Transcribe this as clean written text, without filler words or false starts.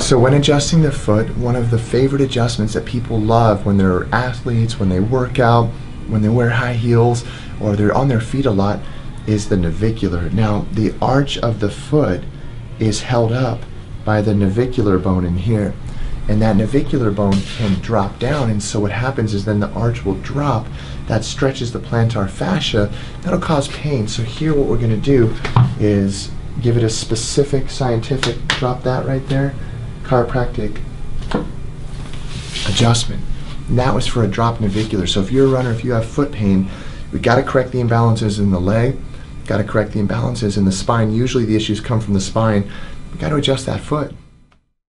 So when adjusting the foot, one of the favorite adjustments that people love when they're athletes, when they work out, when they wear high heels, or they're on their feet a lot, is the navicular. Now, the arch of the foot is held up by the navicular bone in here. And that navicular bone can drop down, and so what happens is then the arch will drop. That stretches the plantar fascia. That'll cause pain. So here what we're going to do is give it a specific scientific, drop that right there, chiropractic adjustment. And that was for a drop navicular. So if you're a runner, if you have foot pain, we got to correct the imbalances in the leg, got to correct the imbalances in the spine. Usually the issues come from the spine. We got to adjust that foot.